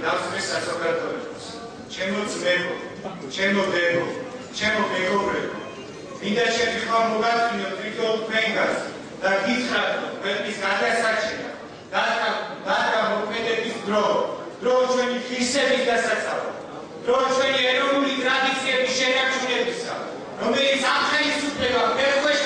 დავსვეს საზოგადოებას. ჩემო ძმებო, ჩემო დებო, ჩემო მეგობრებო, მინდა შეგიხარ მოგაწვინოთ თვითონ თქვენგანს და გითხრათ, ქვეყნის გადასარჩენა, დადგა მოქმედების დრო ჩვენი ღირსების დასაცავად, დრო ჩვენი ეროვნული ტრადიციების შენარჩუნებისა, რომელიც ამ ხელისუფლებამ ფერხეშ